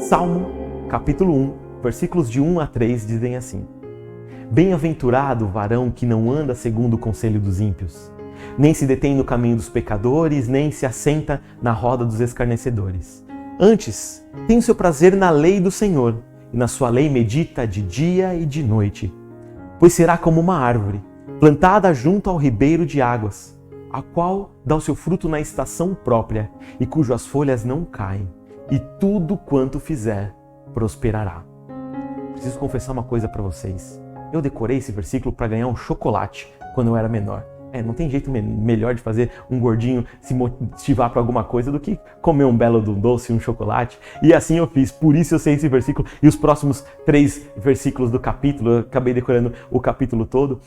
Salmo, capítulo 1, versículos de 1 a 3 dizem assim: Bem-aventurado o varão que não anda segundo o conselho dos ímpios, nem se detém no caminho dos pecadores, nem se assenta na roda dos escarnecedores. Antes, tem o seu prazer na lei do Senhor, e na sua lei medita de dia e de noite. Pois será como uma árvore, plantada junto ao ribeiro de águas, a qual dá o seu fruto na estação própria, e cujas folhas não caem, e tudo quanto fizer prosperará. Preciso confessar uma coisa para vocês. Eu decorei esse versículo para ganhar um chocolate quando eu era menor. Não tem jeito melhor de fazer um gordinho se motivar para alguma coisa do que comer um belo doce e um chocolate. E assim eu fiz, por isso eu sei esse versículo e os próximos 3 versículos do capítulo. Eu acabei decorando o capítulo todo.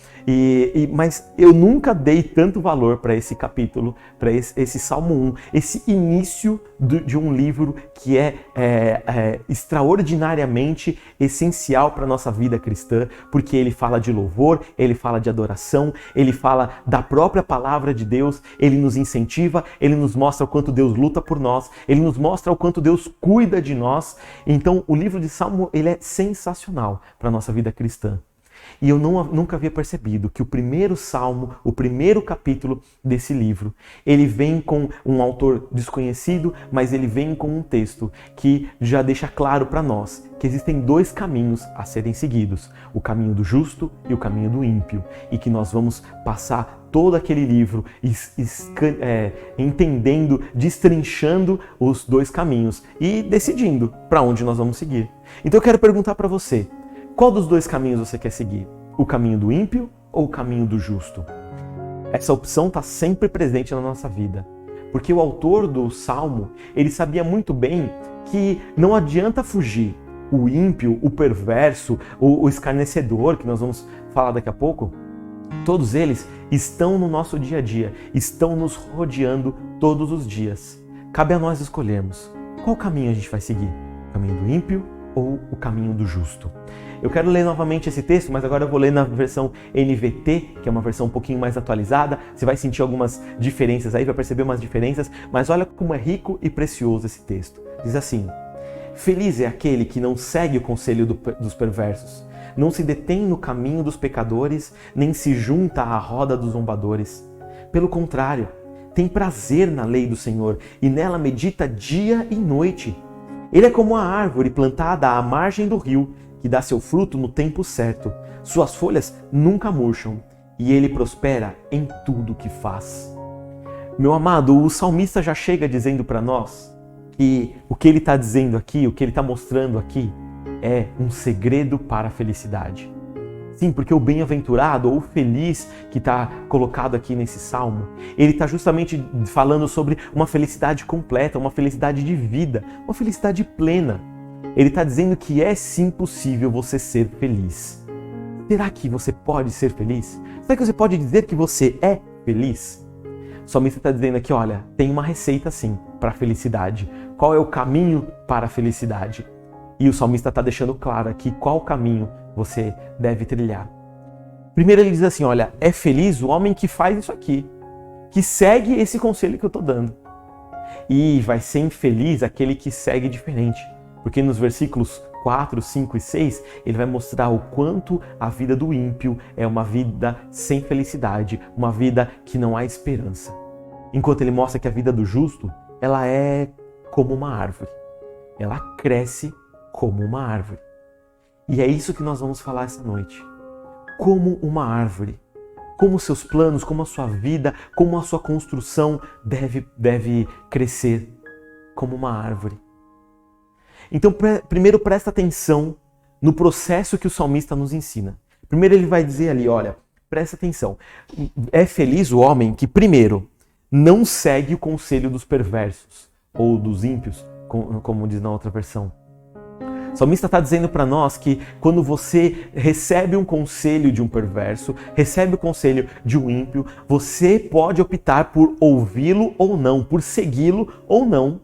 Mas eu nunca dei tanto valor para esse capítulo, para esse Salmo 1, esse início de um livro que é extraordinariamente essencial para a nossa vida cristã, porque ele fala de louvor, ele fala de adoração, ele fala da própria palavra de Deus, ele nos incentiva, ele nos mostra o quanto Deus luta por nós, ele nos mostra o quanto Deus cuida de nós. Então o livro de Salmo ele é sensacional para a nossa vida cristã. E eu nunca havia percebido que o primeiro salmo, o primeiro capítulo desse livro, ele vem com um autor desconhecido, mas ele vem com um texto que já deixa claro para nós que existem 2 caminhos a serem seguidos, o caminho do justo e o caminho do ímpio, e que nós vamos passar todo aquele livro entendendo, destrinchando os 2 caminhos e decidindo para onde nós vamos seguir. Então eu quero perguntar para você, qual dos 2 caminhos você quer seguir? O caminho do ímpio ou o caminho do justo? Essa opção está sempre presente na nossa vida. Porque o autor do Salmo, ele sabia muito bem que não adianta fugir. O ímpio, o perverso, o escarnecedor, que nós vamos falar daqui a pouco, todos eles estão no nosso dia a dia, estão nos rodeando todos os dias. Cabe a nós escolhermos qual caminho a gente vai seguir, o caminho do ímpio ou o caminho do justo. Eu quero ler novamente esse texto, mas agora eu vou ler na versão NVT, que é uma versão um pouquinho mais atualizada. Você vai sentir algumas diferenças aí, vai perceber umas diferenças, mas olha como é rico e precioso esse texto. Diz assim: Feliz é aquele que não segue o conselho dos perversos, não se detém no caminho dos pecadores, nem se junta à roda dos zombadores. Pelo contrário, tem prazer na lei do Senhor e nela medita dia e noite. Ele é como a árvore plantada à margem do rio, que dá seu fruto no tempo certo. Suas folhas nunca murcham e ele prospera em tudo que faz. Meu amado, o salmista já chega dizendo para nós que o que ele está dizendo aqui, o que ele está mostrando aqui, é um segredo para a felicidade. Sim, porque o bem-aventurado ou o feliz que está colocado aqui nesse salmo, ele está justamente falando sobre uma felicidade completa, uma felicidade de vida, uma felicidade plena. Ele está dizendo que é sim possível você ser feliz. Será que você pode ser feliz? Será que você pode dizer que você é feliz? O salmista está dizendo aqui, olha, tem uma receita sim para a felicidade. Qual é o caminho para a felicidade? E o salmista está deixando claro aqui qual caminho você deve trilhar. Primeiro ele diz assim, olha, é feliz o homem que faz isso aqui, que segue esse conselho que eu estou dando. E vai ser infeliz aquele que segue diferente. Porque nos versículos 4, 5 e 6, ele vai mostrar o quanto a vida do ímpio é uma vida sem felicidade, uma vida que não há esperança. Enquanto ele mostra que a vida do justo, ela é como uma árvore. Ela cresce como uma árvore. E é isso que nós vamos falar essa noite. Como uma árvore. Como os seus planos, como a sua vida, como a sua construção deve crescer como uma árvore. Então, primeiro presta atenção no processo que o salmista nos ensina. Primeiro ele vai dizer ali, olha, presta atenção. É feliz o homem que, primeiro, não segue o conselho dos perversos, ou dos ímpios, como diz na outra versão. O salmista está dizendo para nós que quando você recebe um conselho de um perverso, recebe o conselho de um ímpio, você pode optar por ouvi-lo ou não, por segui-lo ou não.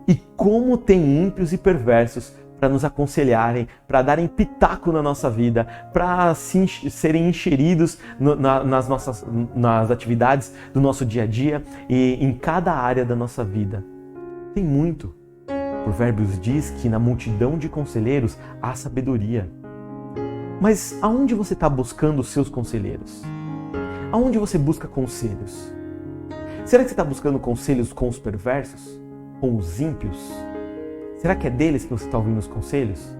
E como tem ímpios e perversos para nos aconselharem, para darem pitaco na nossa vida, para serem inseridos nas atividades do nosso dia a dia e em cada área da nossa vida. Tem muito. Provérbios diz que na multidão de conselheiros há sabedoria. Mas aonde você está buscando os seus conselheiros? Aonde você busca conselhos? Será que você está buscando conselhos com os perversos? Com os ímpios? Será que é deles que você está ouvindo os conselhos?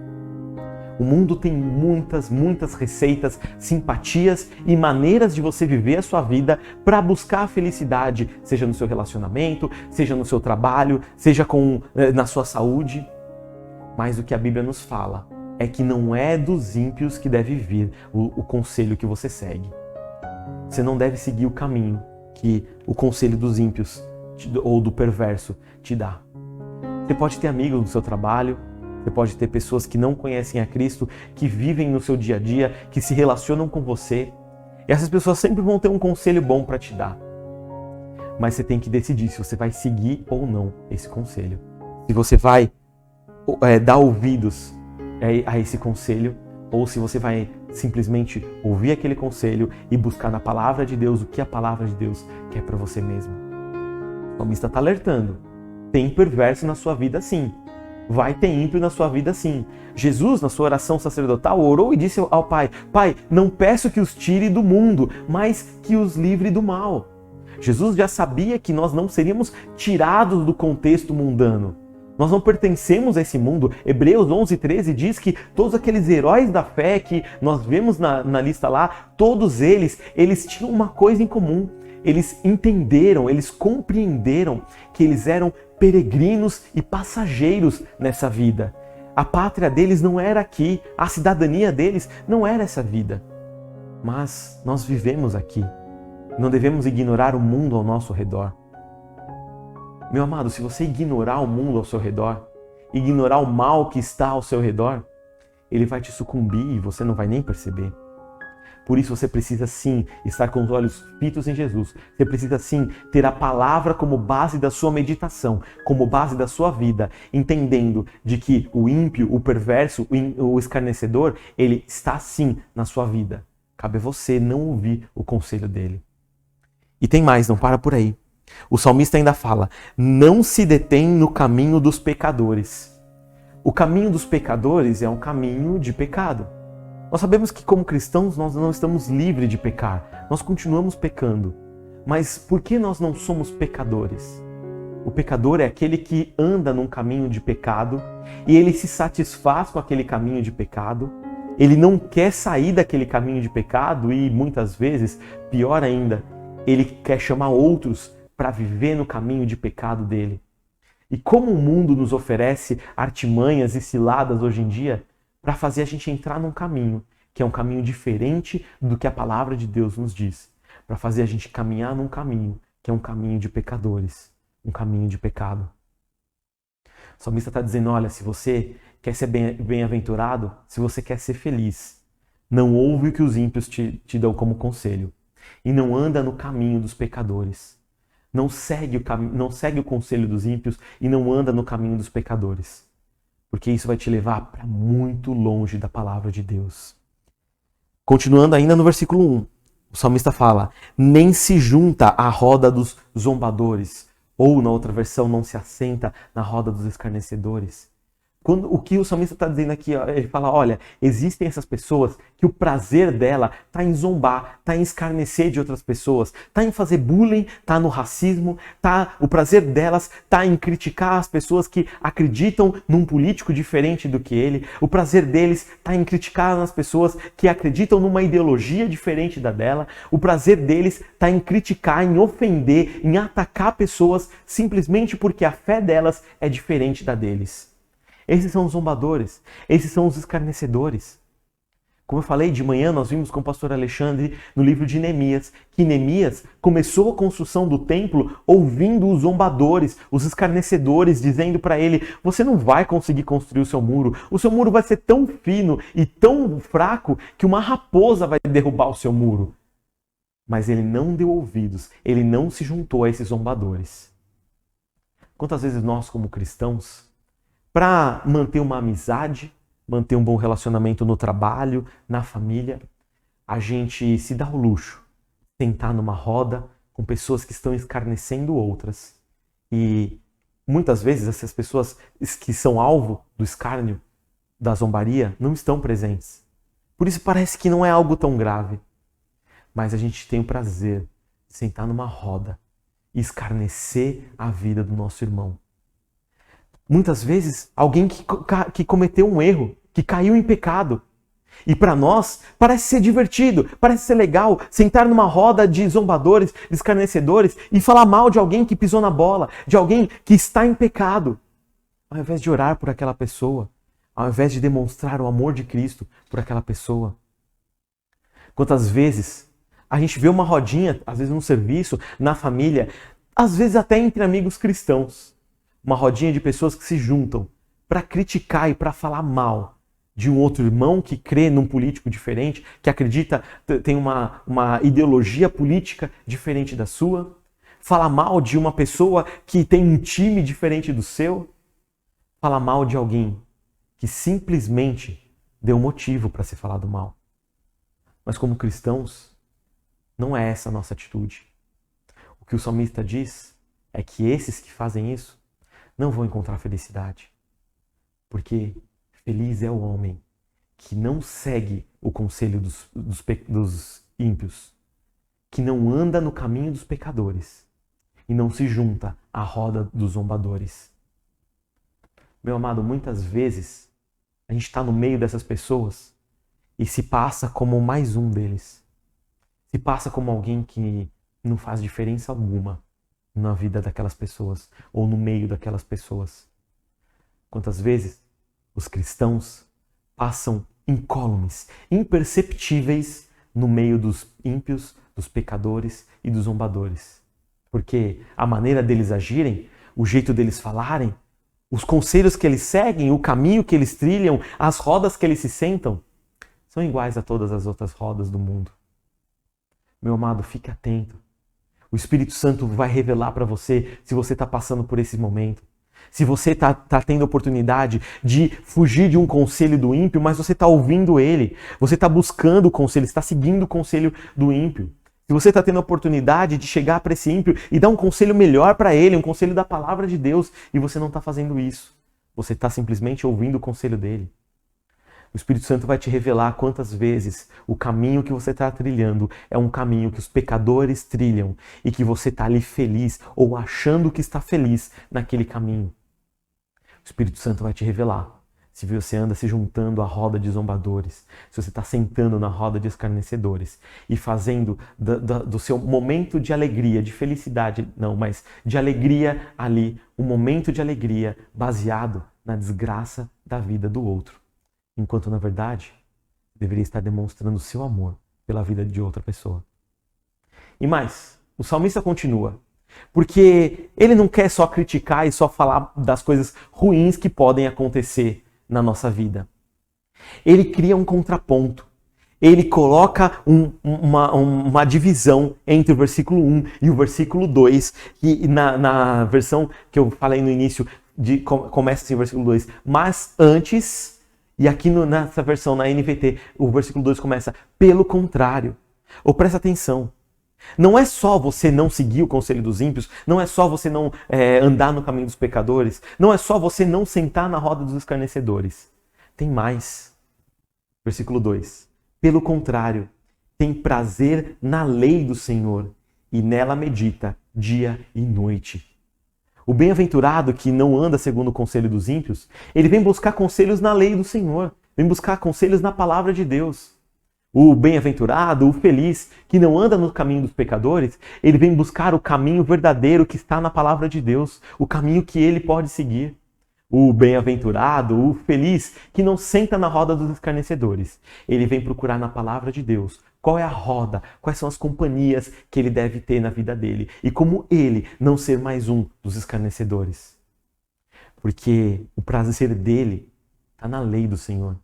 O mundo tem muitas receitas, simpatias e maneiras de você viver a sua vida para buscar a felicidade, seja no seu relacionamento, seja no seu trabalho, seja na sua saúde. Mas o que a Bíblia nos fala é que não é dos ímpios que deve vir o conselho que você segue. Você não deve seguir o caminho que o conselho dos ímpios ou do perverso te dá. Você pode ter amigos no seu trabalho, você pode ter pessoas que não conhecem a Cristo, que vivem no seu dia a dia, que se relacionam com você. E essas pessoas sempre vão ter um conselho bom para te dar. Mas você tem que decidir se você vai seguir ou não esse conselho. Se você vai dar ouvidos a esse conselho, ou se você vai simplesmente ouvir aquele conselho e buscar na palavra de Deus o que a palavra de Deus quer para você mesmo. O salmista está alertando. Tem perverso na sua vida sim. Vai ter ímpio na sua vida sim. Jesus, na sua oração sacerdotal, orou e disse ao Pai: Pai, não peço que os tire do mundo, mas que os livre do mal. Jesus já sabia que nós não seríamos tirados do contexto mundano. Nós não pertencemos a esse mundo. Hebreus 11:13 diz que todos aqueles heróis da fé que nós vemos na lista lá, todos eles tinham uma coisa em comum. Eles entenderam, eles compreenderam que eles eram peregrinos e passageiros nessa vida. A pátria deles não era aqui, a cidadania deles não era essa vida. Mas nós vivemos aqui. Não devemos ignorar o mundo ao nosso redor. Meu amado, se você ignorar o mundo ao seu redor, ignorar o mal que está ao seu redor, ele vai te sucumbir e você não vai nem perceber. Por isso você precisa sim estar com os olhos fitos em Jesus. Você precisa sim ter a palavra como base da sua meditação, como base da sua vida, entendendo de que o ímpio, o perverso, o escarnecedor, ele está sim na sua vida. Cabe a você não ouvir o conselho dele. E tem mais, não para por aí. O salmista ainda fala: não se detém no caminho dos pecadores. O caminho dos pecadores é um caminho de pecado. Nós sabemos que como cristãos nós não estamos livres de pecar, nós continuamos pecando. Mas por que nós não somos pecadores? O pecador é aquele que anda num caminho de pecado e ele se satisfaz com aquele caminho de pecado, ele não quer sair daquele caminho de pecado e muitas vezes, pior ainda, ele quer chamar outros para viver no caminho de pecado dele. E como o mundo nos oferece artimanhas e ciladas hoje em dia, para fazer a gente entrar num caminho, que é um caminho diferente do que a palavra de Deus nos diz. Para fazer a gente caminhar num caminho, que é um caminho de pecadores, um caminho de pecado. O salmista está dizendo, olha, se você quer ser bem-aventurado, se você quer ser feliz, não ouve o que os ímpios te dão como conselho. E não anda no caminho dos pecadores. Não segue o conselho dos ímpios e não anda no caminho dos pecadores. Porque isso vai te levar para muito longe da palavra de Deus. Continuando ainda no versículo 1, o salmista fala, nem se junta à roda dos zombadores, ou na outra versão, não se assenta na roda dos escarnecedores. O que o salmista está dizendo aqui, ele fala, olha, existem essas pessoas que o prazer dela está em zombar, está em escarnecer de outras pessoas, está em fazer bullying, está no racismo, o prazer delas está em criticar as pessoas que acreditam num político diferente do que ele, o prazer deles está em criticar as pessoas que acreditam numa ideologia diferente da dela, o prazer deles está em criticar, em ofender, em atacar pessoas simplesmente porque a fé delas é diferente da deles. Esses são os zombadores, esses são os escarnecedores. Como eu falei, de manhã nós vimos com o pastor Alexandre no livro de Neemias, que Neemias começou a construção do templo ouvindo os zombadores, os escarnecedores, dizendo para ele, você não vai conseguir construir o seu muro vai ser tão fino e tão fraco que uma raposa vai derrubar o seu muro. Mas ele não deu ouvidos, ele não se juntou a esses zombadores. Quantas vezes nós, como cristãos, para manter uma amizade, manter um bom relacionamento no trabalho, na família, a gente se dá o luxo de sentar numa roda com pessoas que estão escarnecendo outras e muitas vezes essas pessoas que são alvo do escárnio, da zombaria, não estão presentes. Por isso parece que não é algo tão grave. Mas a gente tem o prazer de sentar numa roda e escarnecer a vida do nosso irmão. Muitas vezes, alguém que cometeu um erro, que caiu em pecado. E para nós, parece ser divertido, parece ser legal sentar numa roda de zombadores, de escarnecedores e falar mal de alguém que pisou na bola, de alguém que está em pecado. Ao invés de orar por aquela pessoa, ao invés de demonstrar o amor de Cristo por aquela pessoa. Quantas vezes a gente vê uma rodinha, às vezes no serviço, na família, às vezes até entre amigos cristãos. Uma rodinha de pessoas que se juntam para criticar e para falar mal de um outro irmão que crê num político diferente, que acredita, tem uma ideologia política diferente da sua. Falar mal de uma pessoa que tem um time diferente do seu. Falar mal de alguém que simplesmente deu motivo para ser falado mal. Mas como cristãos, não é essa a nossa atitude. O que o salmista diz é que esses que fazem isso não vão encontrar felicidade. Porque feliz é o homem que não segue o conselho dos ímpios, que não anda no caminho dos pecadores e não se junta à roda dos zombadores. Meu amado, muitas vezes a gente está no meio dessas pessoas e se passa como mais um deles. Se passa como alguém que não faz diferença alguma na vida daquelas pessoas ou no meio daquelas pessoas. Quantas vezes os cristãos passam incólumes, imperceptíveis no meio dos ímpios, dos pecadores e dos zombadores. Porque a maneira deles agirem, o jeito deles falarem, os conselhos que eles seguem, o caminho que eles trilham, as rodas que eles se sentam, são iguais a todas as outras rodas do mundo. Meu amado, fique atento. O Espírito Santo vai revelar para você se você está passando por esse momento. Se você está tendo a oportunidade de fugir de um conselho do ímpio, mas você está ouvindo ele. Você está buscando o conselho, está seguindo o conselho do ímpio. Se você está tendo a oportunidade de chegar para esse ímpio e dar um conselho melhor para ele, um conselho da palavra de Deus, e você não está fazendo isso. Você está simplesmente ouvindo o conselho dele. O Espírito Santo vai te revelar quantas vezes o caminho que você está trilhando é um caminho que os pecadores trilham e que você está ali feliz ou achando que está feliz naquele caminho. O Espírito Santo vai te revelar se você anda se juntando à roda de zombadores, se você está sentando na roda de escarnecedores e fazendo do seu momento de alegria, de felicidade, não, mas de alegria ali, um momento de alegria baseado na desgraça da vida do outro. Enquanto, na verdade, deveria estar demonstrando o seu amor pela vida de outra pessoa. E mais, o salmista continua, porque ele não quer só criticar e só falar das coisas ruins que podem acontecer na nossa vida. Ele cria um contraponto. Ele coloca uma divisão entre o versículo 1 e o versículo 2, que na versão que eu falei no início, começa assim o versículo 2, mas antes... E aqui nessa versão, na NVT, o versículo 2 começa, pelo contrário. Ou presta atenção. Não é só você não seguir o conselho dos ímpios, não é só você não andar no caminho dos pecadores, não é só você não sentar na roda dos escarnecedores. Tem mais. Versículo 2. Pelo contrário, tem prazer na lei do Senhor e nela medita dia e noite. O bem-aventurado que não anda segundo o conselho dos ímpios, ele vem buscar conselhos na lei do Senhor, vem buscar conselhos na palavra de Deus. O bem-aventurado, o feliz, que não anda no caminho dos pecadores, ele vem buscar o caminho verdadeiro que está na palavra de Deus, o caminho que ele pode seguir. O bem-aventurado, o feliz, que não senta na roda dos escarnecedores, ele vem procurar na palavra de Deus qual é a roda, quais são as companhias que ele deve ter na vida dele e como ele não ser mais um dos escarnecedores. Porque o prazer dele está na lei do Senhor.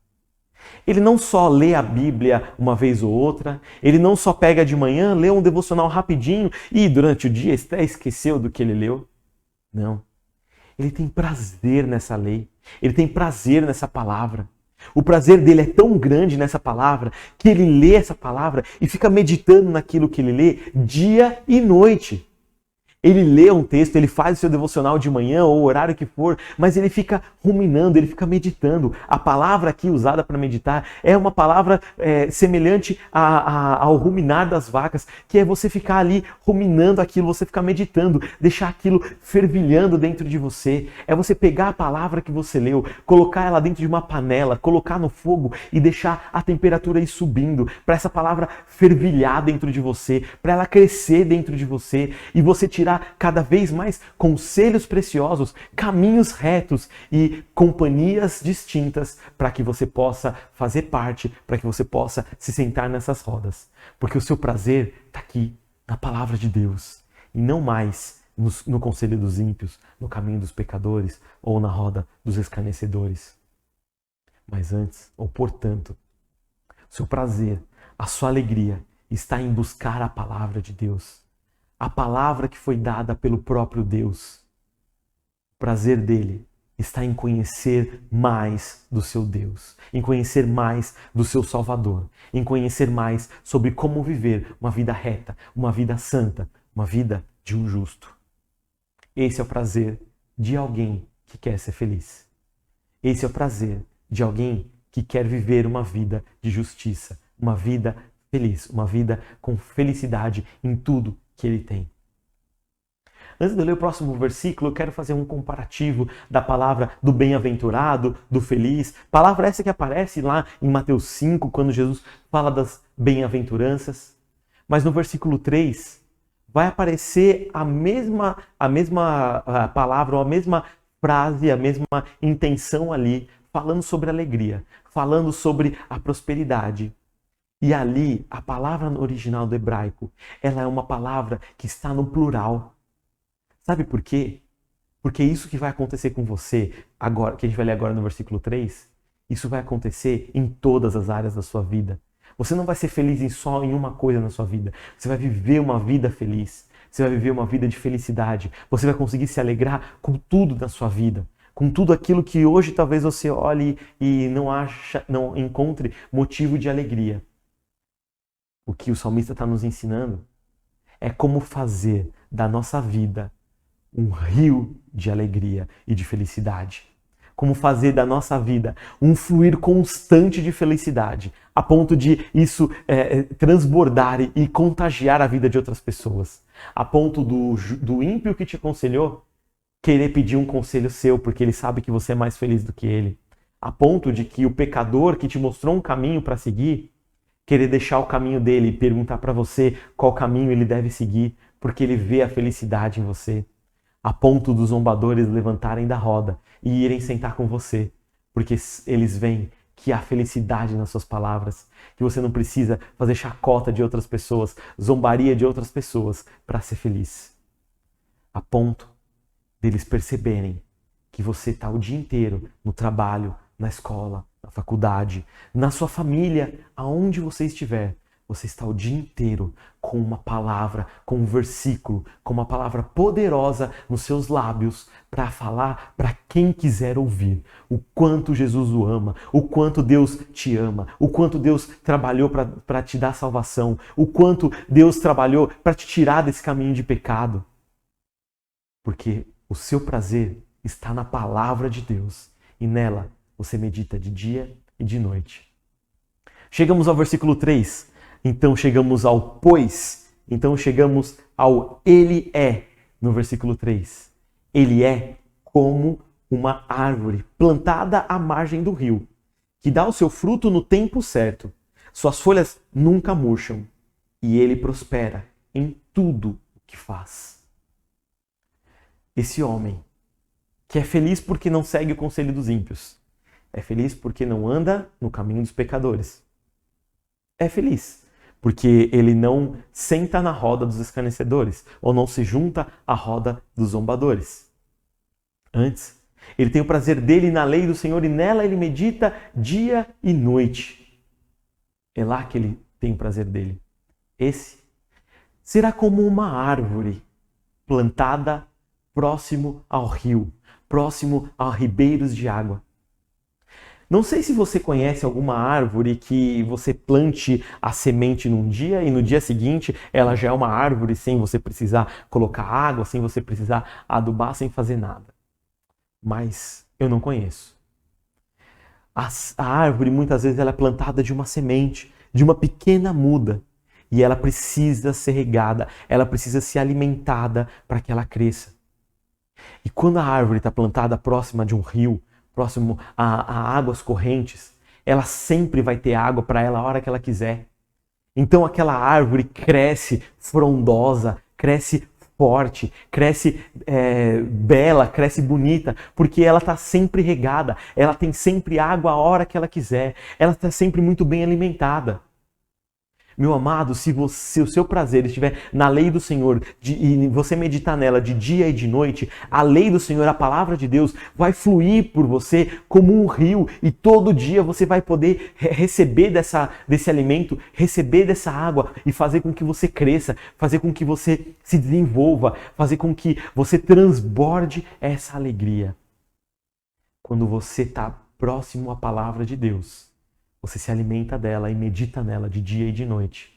Ele não só lê a Bíblia uma vez ou outra, ele não só pega de manhã, lê um devocional rapidinho e durante o dia até esqueceu do que ele leu. Não. Ele tem prazer nessa lei, ele tem prazer nessa palavra. O prazer dele é tão grande nessa palavra que ele lê essa palavra e fica meditando naquilo que ele lê dia e noite. Ele lê um texto, ele faz o seu devocional de manhã ou o horário que for, mas ele fica ruminando, ele fica meditando. A palavra aqui usada para meditar é uma palavra semelhante ao ruminar das vacas, que é você ficar ali ruminando aquilo, você ficar meditando, deixar aquilo fervilhando dentro de você. É você pegar a palavra que você leu, colocar ela dentro de uma panela, colocar no fogo e deixar a temperatura ir subindo, para essa palavra fervilhar dentro de você, para ela crescer dentro de você e você tirar cada vez mais conselhos preciosos, caminhos retos e companhias distintas para que você possa fazer parte, para que você possa se sentar nessas rodas. Porque o seu prazer está aqui na palavra de Deus e não mais no conselho dos ímpios, no caminho dos pecadores ou na roda dos escarnecedores. Mas antes, ou portanto, o seu prazer, a sua alegria está em buscar a palavra de Deus. A palavra que foi dada pelo próprio Deus. O prazer dele está em conhecer mais do seu Deus, em conhecer mais do seu Salvador, em conhecer mais sobre como viver uma vida reta, uma vida santa, uma vida de um justo. Esse é o prazer de alguém que quer ser feliz. Esse é o prazer de alguém que quer viver uma vida de justiça, uma vida feliz, uma vida com felicidade em tudo que ele tem. Antes de eu ler o próximo versículo, eu quero fazer um comparativo da palavra do bem-aventurado, do feliz. Palavra essa que aparece lá em Mateus 5, quando Jesus fala das bem-aventuranças. Mas no versículo 3, vai aparecer a mesma palavra, ou a mesma frase, a mesma intenção ali, falando sobre alegria, falando sobre a prosperidade. E ali, a palavra no original do hebraico, ela é uma palavra que está no plural. Sabe por quê? Porque isso que vai acontecer com você, agora, que a gente vai ler agora no versículo 3, isso vai acontecer em todas as áreas da sua vida. Você não vai ser feliz só em uma coisa na sua vida. Você vai viver uma vida feliz. Você vai viver uma vida de felicidade. Você vai conseguir se alegrar com tudo na sua vida. Com tudo aquilo que hoje talvez você olhe e não encontre motivo de alegria. O que o salmista está nos ensinando é como fazer da nossa vida um rio de alegria e de felicidade. Como fazer da nossa vida um fluir constante de felicidade, a ponto de isso transbordar e contagiar a vida de outras pessoas. A ponto do ímpio que te aconselhou querer pedir um conselho seu, porque ele sabe que você é mais feliz do que ele. A ponto de que o pecador que te mostrou um caminho para seguir, querer deixar o caminho dele e perguntar para você qual caminho ele deve seguir, porque ele vê a felicidade em você. A ponto dos zombadores levantarem da roda e irem sentar com você, porque eles veem que há felicidade nas suas palavras, que você não precisa fazer chacota de outras pessoas, zombaria de outras pessoas para ser feliz. A ponto deles perceberem que você está o dia inteiro no trabalho, na escola, na faculdade, na sua família, aonde você estiver. Você está o dia inteiro com uma palavra, com um versículo, com uma palavra poderosa nos seus lábios para falar para quem quiser ouvir o quanto Jesus o ama, o quanto Deus te ama, o quanto Deus trabalhou para te dar salvação, o quanto Deus trabalhou para te tirar desse caminho de pecado. Porque o seu prazer está na palavra de Deus e nela você medita de dia e de noite. Chegamos ao versículo 3. Então chegamos ao pois. Então chegamos ao ele é no versículo 3. Ele é como uma árvore plantada à margem do rio, que dá o seu fruto no tempo certo. Suas folhas nunca murcham e ele prospera em tudo o que faz. Esse homem que é feliz porque não segue o conselho dos ímpios, é feliz porque não anda no caminho dos pecadores. É feliz porque ele não senta na roda dos escarnecedores ou não se junta à roda dos zombadores. Antes, ele tem o prazer dele na lei do Senhor e nela ele medita dia e noite. É lá que ele tem o prazer dele. Esse será como uma árvore plantada próximo ao rio, próximo a ribeiros de água. Não sei se você conhece alguma árvore que você plante a semente num dia e no dia seguinte ela já é uma árvore sem você precisar colocar água, sem você precisar adubar, sem fazer nada. Mas eu não conheço. A árvore muitas vezes ela é plantada de uma semente, de uma pequena muda. E ela precisa ser regada, ela precisa ser alimentada para que ela cresça. E quando a árvore está plantada próxima de um rio, próximo a águas correntes, ela sempre vai ter água para ela a hora que ela quiser. Então aquela árvore cresce frondosa, cresce forte, cresce bela, cresce bonita, porque ela está sempre regada, ela tem sempre água a hora que ela quiser, ela está sempre muito bem alimentada. Meu amado, se o seu prazer estiver na lei do Senhor e você meditar nela de dia e de noite, a lei do Senhor, a palavra de Deus, vai fluir por você como um rio e todo dia você vai poder receber desse alimento, receber dessa água e fazer com que você cresça, fazer com que você se desenvolva, fazer com que você transborde essa alegria. Quando você está próximo à palavra de Deus, você se alimenta dela e medita nela de dia e de noite.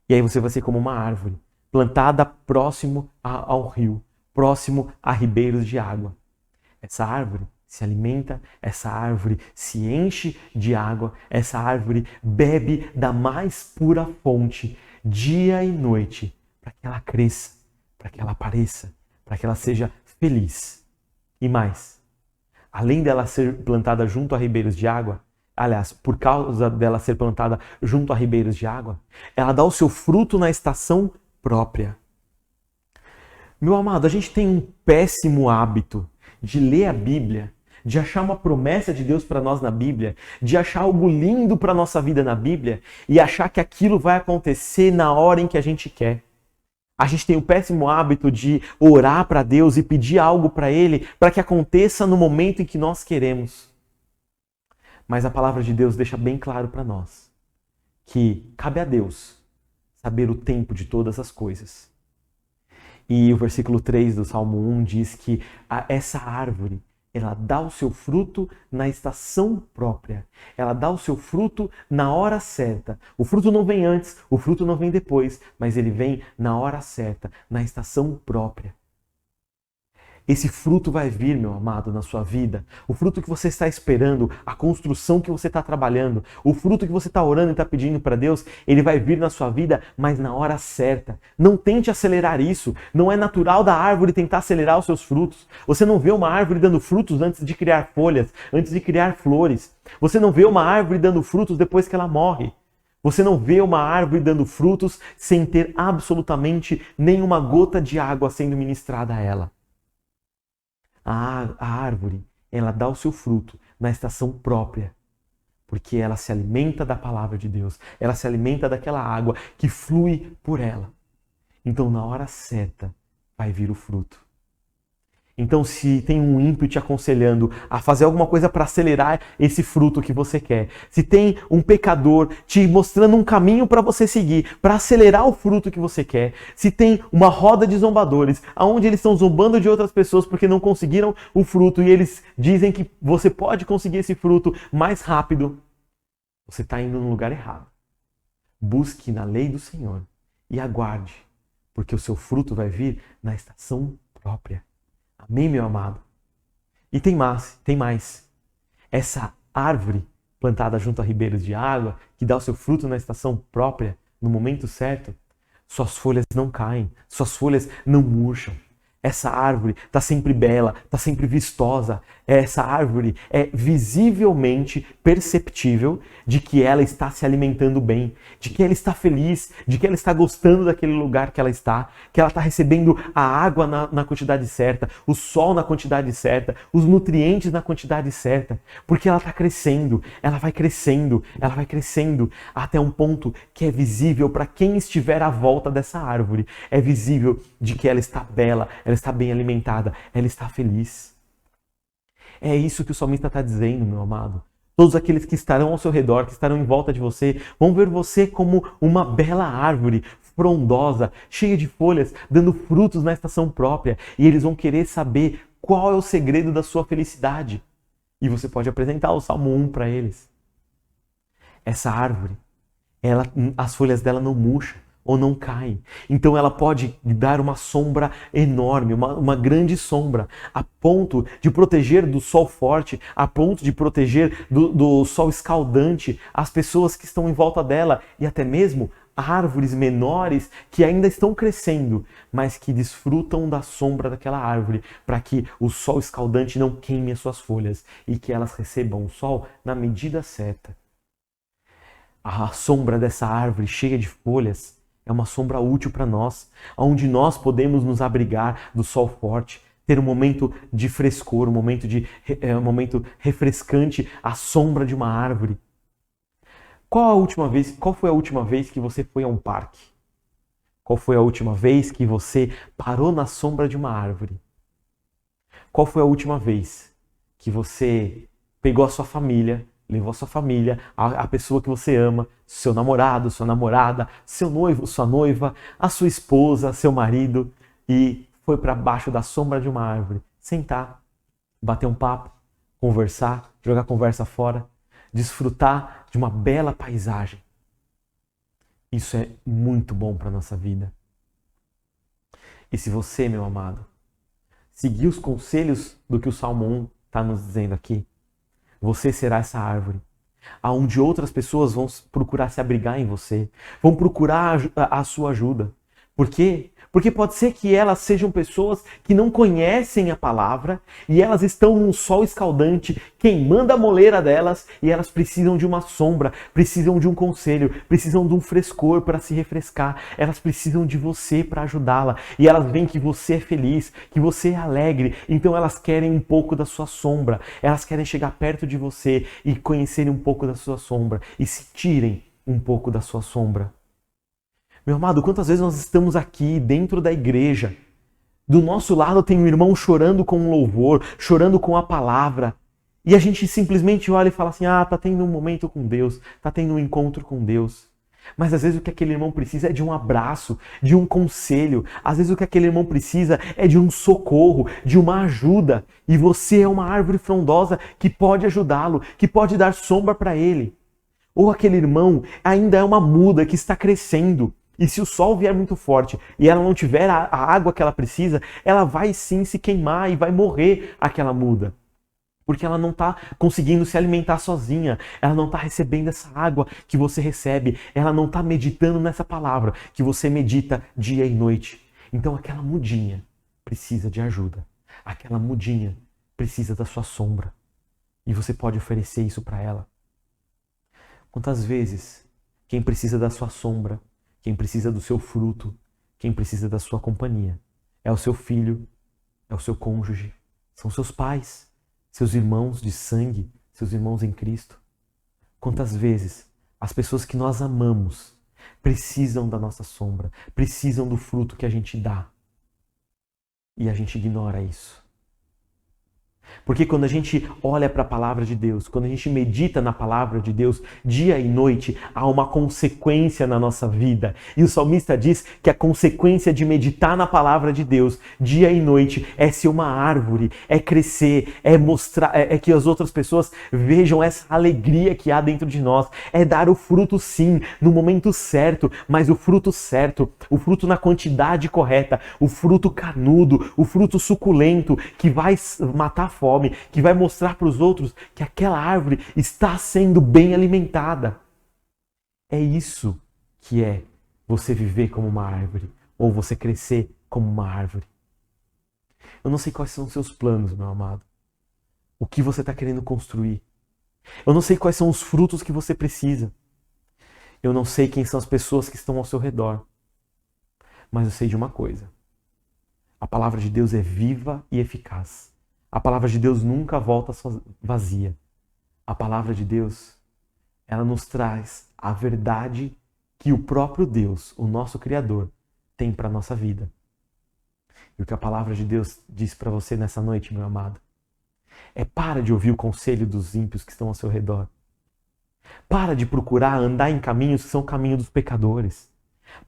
E aí você vai ser como uma árvore, plantada próximo ao rio, próximo a ribeiros de água. Essa árvore se alimenta, essa árvore se enche de água, essa árvore bebe da mais pura fonte, dia e noite, para que ela cresça, para que ela apareça, para que ela seja feliz. E mais, além dela ser plantada junto a ribeiros de água, aliás, por causa dela ser plantada junto a ribeiros de água, ela dá o seu fruto na estação própria. Meu amado, a gente tem um péssimo hábito de ler a Bíblia, de achar uma promessa de Deus para nós na Bíblia, de achar algo lindo para a nossa vida na Bíblia e achar que aquilo vai acontecer na hora em que a gente quer. A gente tem o péssimo hábito de orar para Deus e pedir algo para Ele para que aconteça no momento em que nós queremos. Mas a palavra de Deus deixa bem claro para nós que cabe a Deus saber o tempo de todas as coisas. E o versículo 3 do Salmo 1 diz que essa árvore, ela dá o seu fruto na estação própria. Ela dá o seu fruto na hora certa. O fruto não vem antes, o fruto não vem depois, mas ele vem na hora certa, na estação própria. Esse fruto vai vir, meu amado, na sua vida. O fruto que você está esperando, a construção que você está trabalhando, o fruto que você está orando e está pedindo para Deus, ele vai vir na sua vida, mas na hora certa. Não tente acelerar isso. Não é natural da árvore tentar acelerar os seus frutos. Você não vê uma árvore dando frutos antes de criar folhas, antes de criar flores. Você não vê uma árvore dando frutos depois que ela morre. Você não vê uma árvore dando frutos sem ter absolutamente nenhuma gota de água sendo ministrada a ela. A árvore, ela dá o seu fruto na estação própria, porque ela se alimenta da palavra de Deus, ela se alimenta daquela água que flui por ela. Então, na hora certa, vai vir o fruto. Então, se tem um ímpio te aconselhando a fazer alguma coisa para acelerar esse fruto que você quer, se tem um pecador te mostrando um caminho para você seguir, para acelerar o fruto que você quer, se tem uma roda de zombadores, onde eles estão zombando de outras pessoas porque não conseguiram o fruto e eles dizem que você pode conseguir esse fruto mais rápido, você está indo no lugar errado. Busque na lei do Senhor e aguarde, porque o seu fruto vai vir na estação própria. Amém, meu amado? E tem mais. Essa árvore plantada junto a ribeiros de água, que dá o seu fruto na estação própria, no momento certo, suas folhas não caem, suas folhas não murcham. Essa árvore está sempre bela, está sempre vistosa. Essa árvore é visivelmente perceptível de que ela está se alimentando bem, de que ela está feliz, de que ela está gostando daquele lugar que ela está está recebendo a água na quantidade certa, o sol na quantidade certa, os nutrientes na quantidade certa, porque ela está crescendo, ela vai crescendo até um ponto que é visível para quem estiver à volta dessa árvore. É visível de que ela está bela, ela está bem alimentada, ela está feliz. É isso que o salmista está dizendo, meu amado. Todos aqueles que estarão ao seu redor, que estarão em volta de você, vão ver você como uma bela árvore, frondosa, cheia de folhas, dando frutos na estação própria. E eles vão querer saber qual é o segredo da sua felicidade. E você pode apresentar o Salmo 1 para eles. Essa árvore, as folhas dela não murcham ou não caem. Então ela pode dar uma sombra enorme, uma grande sombra, a ponto de proteger do sol forte, a ponto de proteger do sol escaldante as pessoas que estão em volta dela e até mesmo árvores menores que ainda estão crescendo, mas que desfrutam da sombra daquela árvore, para que o sol escaldante não queime as suas folhas e que elas recebam o sol na medida certa. A sombra dessa árvore cheia de folhas é uma sombra útil para nós, onde nós podemos nos abrigar do sol forte, ter um momento de frescor, um momento refrescante à sombra de uma árvore. Qual foi a última vez que você foi a um parque? Qual foi a última vez que você parou na sombra de uma árvore? Qual foi a última vez que você pegou a sua família, levou a sua família, a pessoa que você ama, seu namorado, sua namorada, seu noivo, sua noiva, a sua esposa, seu marido, e foi para baixo da sombra de uma árvore, sentar, bater um papo, conversar, jogar a conversa fora, desfrutar de uma bela paisagem. Isso é muito bom para a nossa vida. E se você, meu amado, seguir os conselhos do que o Salmo 1 está nos dizendo aqui, você será essa árvore, aonde outras pessoas vão procurar se abrigar em você, vão procurar a sua ajuda. Por quê? Porque pode ser que elas sejam pessoas que não conhecem a palavra e elas estão num sol escaldante, queimando a moleira delas, e elas precisam de uma sombra, precisam de um conselho, precisam de um frescor para se refrescar, elas precisam de você para ajudá-la. E elas veem que você é feliz, que você é alegre, então elas querem um pouco da sua sombra, elas querem chegar perto de você e conhecerem um pouco da sua sombra e sentirem um pouco da sua sombra. Meu amado, quantas vezes nós estamos aqui dentro da igreja, do nosso lado tem um irmão chorando com um louvor, chorando com a palavra, e a gente simplesmente olha e fala assim, tá tendo um momento com Deus, tá tendo um encontro com Deus. Mas às vezes o que aquele irmão precisa é de um abraço, de um conselho, às vezes o que aquele irmão precisa é de um socorro, de uma ajuda, e você é uma árvore frondosa que pode ajudá-lo, que pode dar sombra para ele. Ou aquele irmão ainda é uma muda que está crescendo, e se o sol vier muito forte e ela não tiver a água que ela precisa, ela vai sim se queimar e vai morrer aquela muda. Porque ela não está conseguindo se alimentar sozinha, ela não está recebendo essa água que você recebe, ela não está meditando nessa palavra que você medita dia e noite. Então aquela mudinha precisa de ajuda, aquela mudinha precisa da sua sombra. E você pode oferecer isso para ela. Quantas vezes quem precisa da sua sombra, quem precisa do seu fruto, quem precisa da sua companhia, é o seu filho, é o seu cônjuge, são seus pais, seus irmãos de sangue, seus irmãos em Cristo. Quantas vezes as pessoas que nós amamos precisam da nossa sombra, precisam do fruto que a gente dá, e a gente ignora isso. Porque quando a gente olha para a palavra de Deus, quando a gente medita na palavra de Deus, dia e noite, há uma consequência na nossa vida. E o salmista diz que a consequência de meditar na palavra de Deus, dia e noite, é ser uma árvore, é crescer, é mostrar, é que as outras pessoas vejam essa alegria que há dentro de nós, é dar o fruto sim, no momento certo, mas o fruto certo, o fruto na quantidade correta, o fruto carnudo, o fruto suculento, que vai matar a fome, que vai mostrar para os outros que aquela árvore está sendo bem alimentada. É isso que é você viver como uma árvore, ou você crescer como uma árvore. Eu não sei quais são os seus planos, meu amado. O que você está querendo construir. Eu não sei quais são os frutos que você precisa. Eu não sei quem são as pessoas que estão ao seu redor. Mas eu sei de uma coisa. A palavra de Deus é viva e eficaz. A palavra de Deus nunca volta vazia. A palavra de Deus, ela nos traz a verdade que o próprio Deus, o nosso Criador, tem para a nossa vida. E o que a palavra de Deus diz para você nessa noite, meu amado, é para de ouvir o conselho dos ímpios que estão ao seu redor. Para de procurar andar em caminhos que são caminho dos pecadores.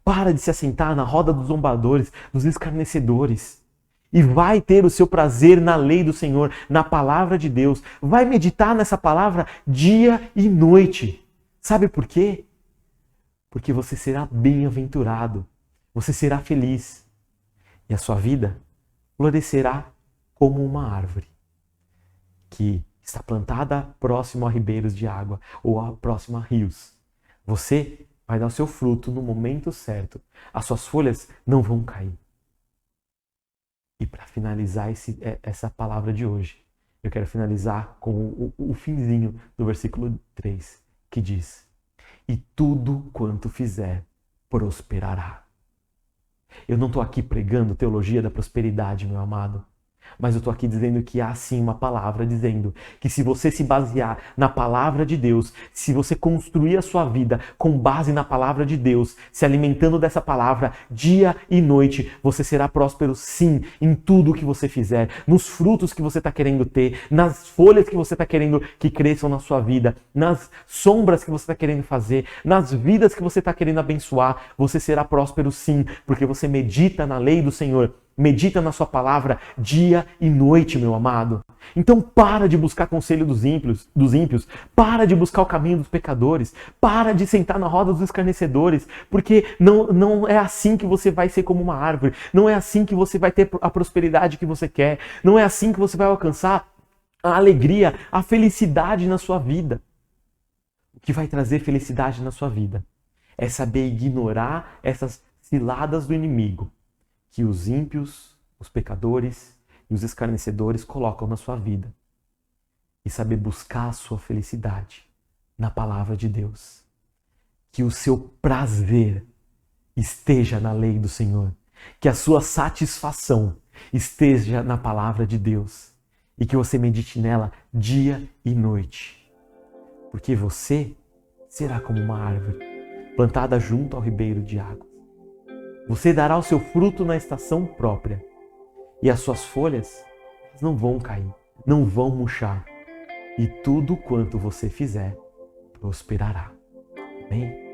Para de se assentar na roda dos zombadores, dos escarnecedores. e vai ter o seu prazer na lei do Senhor, na palavra de Deus. Vai meditar nessa palavra dia e noite. Sabe por quê? Porque você será bem-aventurado, você será feliz e a sua vida florescerá como uma árvore que está plantada próximo a ribeiros de água ou próximo a rios. Você vai dar o seu fruto no momento certo. As suas folhas não vão cair. E para finalizar essa palavra de hoje, eu quero finalizar com o finzinho do versículo 3, que diz: e tudo quanto fizer prosperará. Eu não estou aqui pregando teologia da prosperidade, meu amado. Mas eu estou aqui dizendo que há sim uma palavra dizendo que se você se basear na palavra de Deus, se você construir a sua vida com base na palavra de Deus, se alimentando dessa palavra dia e noite, você será próspero sim em tudo o que você fizer, nos frutos que você está querendo ter, nas folhas que você está querendo que cresçam na sua vida, nas sombras que você está querendo fazer, nas vidas que você está querendo abençoar, você será próspero sim, porque você medita na lei do Senhor. Medita na sua palavra dia e noite, meu amado. Então para de buscar conselho dos ímpios, para de buscar o caminho dos pecadores, para de sentar na roda dos escarnecedores, porque não é assim que você vai ser como uma árvore, não é assim que você vai ter a prosperidade que você quer, não é assim que você vai alcançar a alegria, a felicidade na sua vida. O que vai trazer felicidade na sua vida é saber ignorar essas ciladas do inimigo que os ímpios, os pecadores e os escarnecedores colocam na sua vida. E saber buscar a sua felicidade na palavra de Deus. Que o seu prazer esteja na lei do Senhor. Que a sua satisfação esteja na palavra de Deus. E que você medite nela dia e noite. Porque você será como uma árvore plantada junto ao ribeiro de água. Você dará o seu fruto na estação própria. E as suas folhas não vão cair, não vão murchar. E tudo quanto você fizer prosperará. Amém?